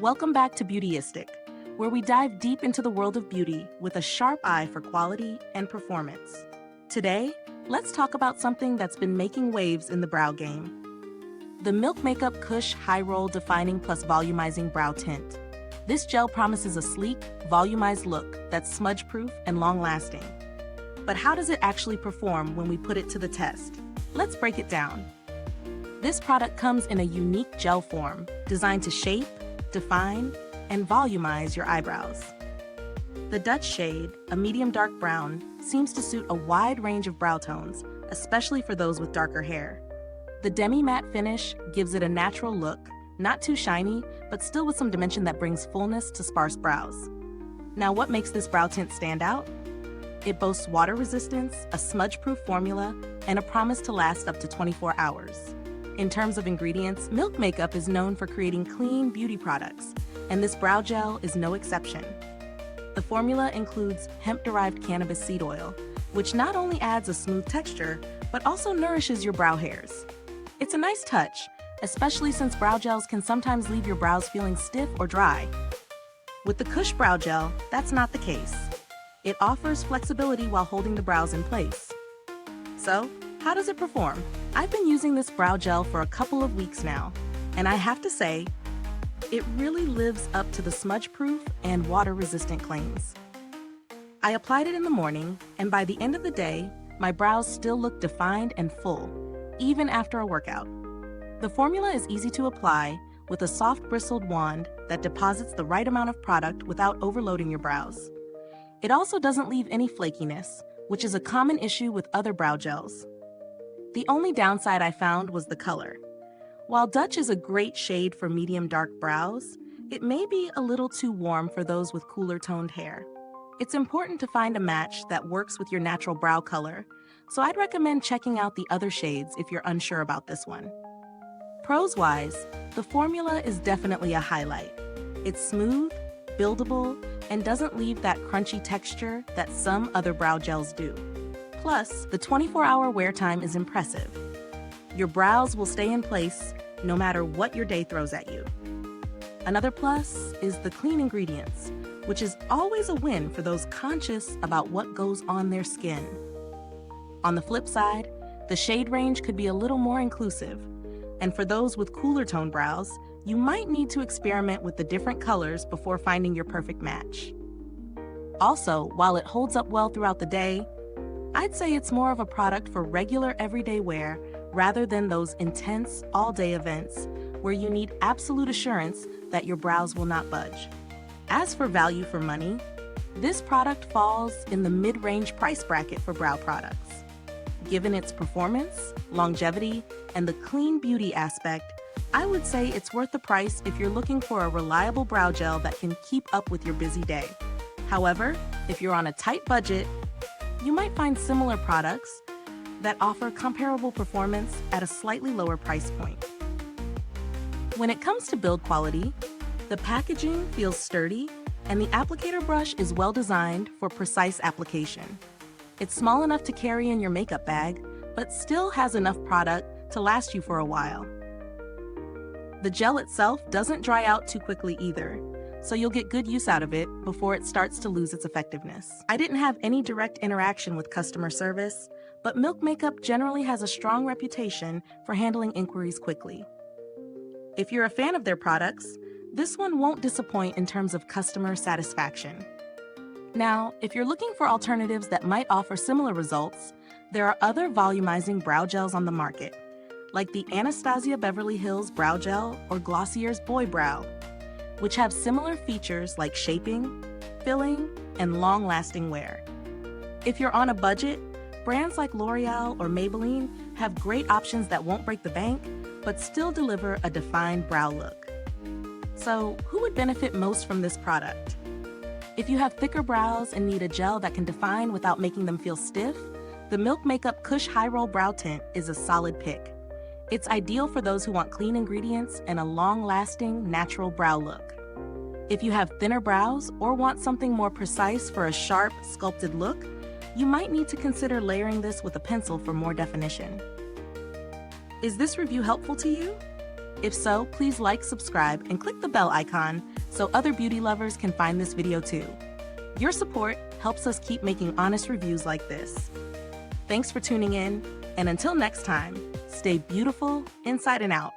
Welcome back to Beautyistic, where we dive deep into the world of beauty with a sharp eye for quality and performance. Today, let's talk about something that's been making waves in the brow game. The Milk Makeup KUSH High Roll Defining Plus Volumizing Brow Tint. This gel promises a sleek, volumized look that's smudge-proof and long-lasting. But how does it actually perform when we put it to the test? Let's break it down. This product comes in a unique gel form designed to shape, define, and volumize your eyebrows. The Dutch shade, a medium dark brown, seems to suit a wide range of brow tones, especially for those with darker hair. The demi-matte finish gives it a natural look, not too shiny, but still with some dimension that brings fullness to sparse brows. Now, what makes this brow tint stand out? It boasts water resistance, a smudge-proof formula, and a promise to last up to 24 hours. In terms of ingredients, Milk Makeup is known for creating clean beauty products, and this brow gel is no exception. The formula includes hemp-derived cannabis seed oil, which not only adds a smooth texture, but also nourishes your brow hairs. It's a nice touch, especially since brow gels can sometimes leave your brows feeling stiff or dry. With the KUSH Brow Gel, that's not the case. It offers flexibility while holding the brows in place. So, how does it perform? I've been using this brow gel for a couple of weeks now, and I have to say, it really lives up to the smudge-proof and water-resistant claims. I applied it in the morning, and by the end of the day, my brows still look defined and full, even after a workout. The formula is easy to apply with a soft bristled wand that deposits the right amount of product without overloading your brows. It also doesn't leave any flakiness, which is a common issue with other brow gels. The only downside I found was the color. While Dutch is a great shade for medium dark brows, it may be a little too warm for those with cooler toned hair. It's important to find a match that works with your natural brow color, so I'd recommend checking out the other shades if you're unsure about this one. Pros-wise, the formula is definitely a highlight. It's smooth, buildable, and doesn't leave that crunchy texture that some other brow gels do. Plus, the 24-hour wear time is impressive. Your brows will stay in place no matter what your day throws at you. Another plus is the clean ingredients, which is always a win for those conscious about what goes on their skin. On the flip side, the shade range could be a little more inclusive, and for those with cooler tone brows, you might need to experiment with the different colors before finding your perfect match. Also, while it holds up well throughout the day, I'd say it's more of a product for regular everyday wear rather than those intense all-day events where you need absolute assurance that your brows will not budge. As for value for money, this product falls in the mid-range price bracket for brow products. Given its performance, longevity, and the clean beauty aspect, I would say it's worth the price if you're looking for a reliable brow gel that can keep up with your busy day. However, if you're on a tight budget, you might find similar products that offer comparable performance at a slightly lower price point. When it comes to build quality, the packaging feels sturdy, and the applicator brush is well designed for precise application. It's small enough to carry in your makeup bag, but still has enough product to last you for a while. The gel itself doesn't dry out too quickly either, so you'll get good use out of it before it starts to lose its effectiveness. I didn't have any direct interaction with customer service, but Milk Makeup generally has a strong reputation for handling inquiries quickly. If you're a fan of their products, this one won't disappoint in terms of customer satisfaction. Now, if you're looking for alternatives that might offer similar results, there are other volumizing brow gels on the market, like the Anastasia Beverly Hills Brow Gel or Glossier's Boy Brow, which have similar features like shaping, filling, and long-lasting wear. If you're on a budget, brands like L'Oreal or Maybelline have great options that won't break the bank, but still deliver a defined brow look. So, who would benefit most from this product? If you have thicker brows and need a gel that can define without making them feel stiff, the Milk Makeup KUSH High Roll Brow Tint is a solid pick. It's ideal for those who want clean ingredients and a long-lasting, natural brow look. If you have thinner brows or want something more precise for a sharp, sculpted look, you might need to consider layering this with a pencil for more definition. Is this review helpful to you? If so, please like, subscribe, and click the bell icon so other beauty lovers can find this video too. Your support helps us keep making honest reviews like this. Thanks for tuning in, and until next time, stay beautiful inside and out.